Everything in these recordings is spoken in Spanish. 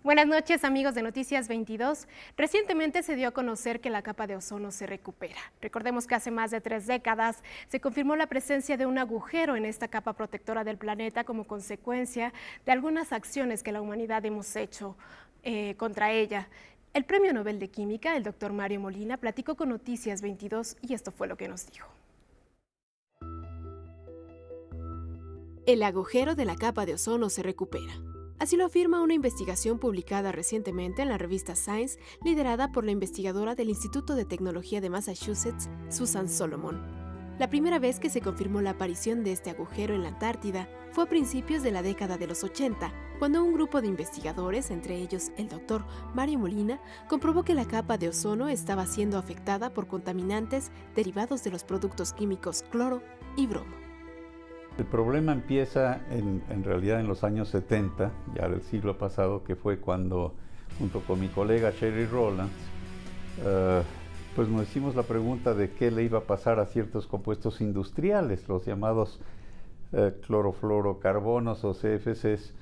Buenas noches, amigos de Noticias 22. Recientemente se dio a conocer que la capa de ozono se recupera. Recordemos que hace más de 3 décadas se confirmó la presencia de un agujero en esta capa protectora del planeta como consecuencia de algunas acciones que la humanidad hemos hecho contra ella. El Premio Nobel de Química, el doctor Mario Molina, platicó con Noticias 22 y esto fue lo que nos dijo. El agujero de la capa de ozono se recupera. Así lo afirma una investigación publicada recientemente en la revista Science, liderada por la investigadora del Instituto de Tecnología de Massachusetts, Susan Solomon. La primera vez que se confirmó la aparición de este agujero en la Antártida fue a principios de la década de los 80, cuando un grupo de investigadores, entre ellos el doctor Mario Molina, comprobó que la capa de ozono estaba siendo afectada por contaminantes derivados de los productos químicos cloro y bromo. El problema empieza en realidad en los años 70, ya del siglo pasado, que fue cuando, junto con mi colega Sherry Rowlands, pues nos hicimos la pregunta de qué le iba a pasar a ciertos compuestos industriales, los llamados clorofluorocarbonos o CFCs,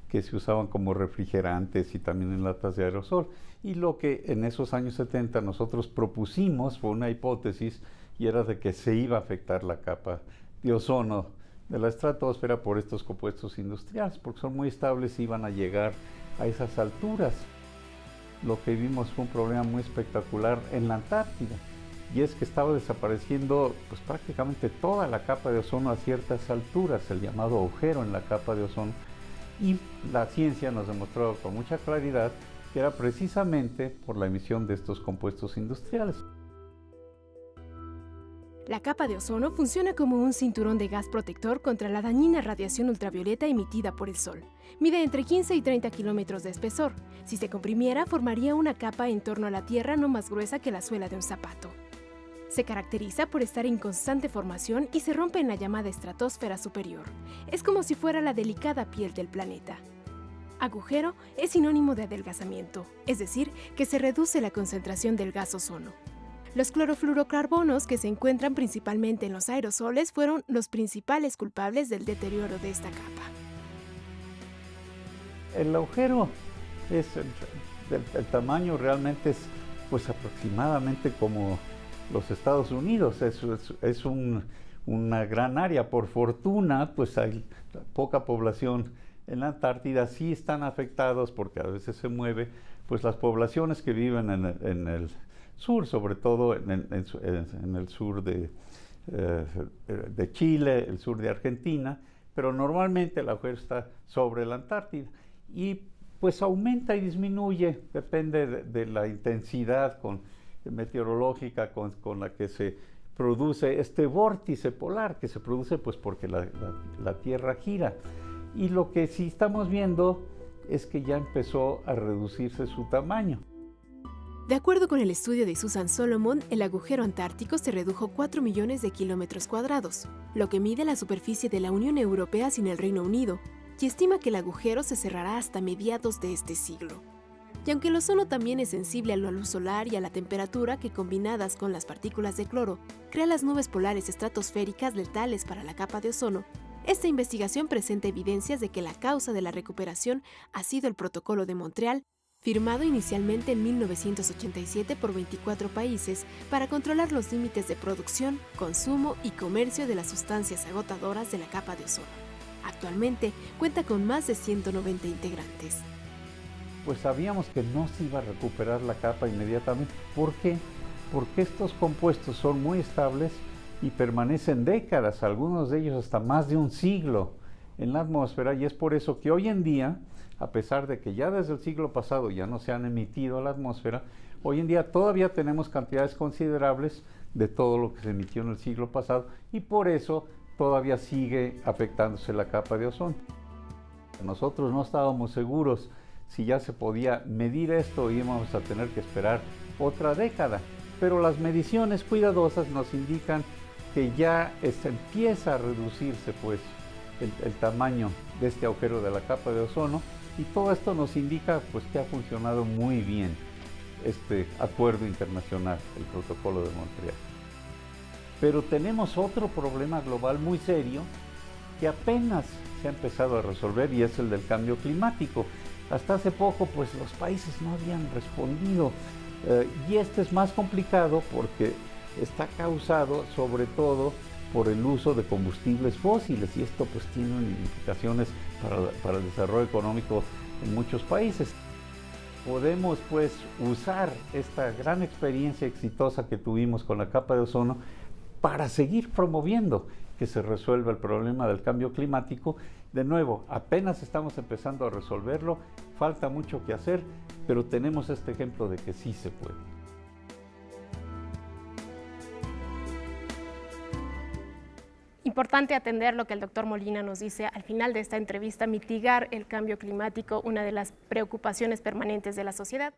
que se usaban como refrigerantes y también en latas de aerosol. Y lo que en esos años 70 nosotros propusimos fue una hipótesis, y era de que se iba a afectar la capa de ozono de la estratosfera por estos compuestos industriales, porque son muy estables y iban a llegar a esas alturas. Lo que vimos fue un problema muy espectacular en la Antártida, y es que estaba desapareciendo pues prácticamente toda la capa de ozono a ciertas alturas, el llamado agujero en la capa de ozono, y la ciencia nos demostró con mucha claridad que era precisamente por la emisión de estos compuestos industriales. La capa de ozono funciona como un cinturón de gas protector contra la dañina radiación ultravioleta emitida por el Sol. Mide entre 15 y 30 kilómetros de espesor. Si se comprimiera, formaría una capa en torno a la Tierra no más gruesa que la suela de un zapato. Se caracteriza por estar en constante formación y se rompe en la llamada estratosfera superior. Es como si fuera la delicada piel del planeta. Agujero es sinónimo de adelgazamiento, es decir, que se reduce la concentración del gas ozono. Los clorofluorocarbonos, que se encuentran principalmente en los aerosoles, fueron los principales culpables del deterioro de esta capa. El agujero el tamaño realmente es pues aproximadamente como los Estados Unidos, es una gran área. Por fortuna, pues hay poca población en la Antártida. Sí están afectados porque a veces se mueve, pues las poblaciones que viven en el sur, sobre todo en el sur de Chile, el sur de Argentina, pero normalmente el agujero está sobre la Antártida y pues aumenta y disminuye, depende de la intensidad meteorológica con la que se produce este vórtice polar, que se produce pues porque la Tierra gira. Y lo que sí estamos viendo es que ya empezó a reducirse su tamaño. De acuerdo con el estudio de Susan Solomon, el agujero antártico se redujo 4 millones de kilómetros cuadrados, lo que mide la superficie de la Unión Europea sin el Reino Unido, y estima que el agujero se cerrará hasta mediados de este siglo. Y aunque el ozono también es sensible a la luz solar y a la temperatura que, combinadas con las partículas de cloro, crea las nubes polares estratosféricas letales para la capa de ozono, esta investigación presenta evidencias de que la causa de la recuperación ha sido el Protocolo de Montreal, firmado inicialmente en 1987 por 24 países para controlar los límites de producción, consumo y comercio de las sustancias agotadoras de la capa de ozono. Actualmente cuenta con más de 190 integrantes. Pues sabíamos que no se iba a recuperar la capa inmediatamente. ¿Por qué? Porque estos compuestos son muy estables y permanecen décadas, algunos de ellos hasta más de un siglo en la atmósfera, y es por eso que hoy en día, a pesar de que ya desde el siglo pasado ya no se han emitido a la atmósfera, hoy en día todavía tenemos cantidades considerables de todo lo que se emitió en el siglo pasado, y por eso todavía sigue afectándose la capa de ozono. Nosotros no estábamos seguros si ya se podía medir esto, íbamos a tener que esperar otra década, pero las mediciones cuidadosas nos indican que ya empieza a reducirse pues el tamaño de este agujero de la capa de ozono, y todo esto nos indica pues que ha funcionado muy bien este acuerdo internacional, el Protocolo de Montreal. Pero tenemos otro problema global muy serio que apenas se ha empezado a resolver, y es el del cambio climático. hasta hace poco pues los países no habían respondido. Y este es más complicado porque está causado sobre todo por el uso de combustibles fósiles, y esto pues tiene implicaciones para el desarrollo económico en muchos países. Podemos pues usar esta gran experiencia exitosa que tuvimos con la capa de ozono para seguir promoviendo que se resuelva el problema del cambio climático. De nuevo, apenas estamos empezando a resolverlo, falta mucho que hacer, pero tenemos este ejemplo de que sí se puede. Importante atender lo que el doctor Molina nos dice al final de esta entrevista, mitigar el cambio climático, una de las preocupaciones permanentes de la sociedad.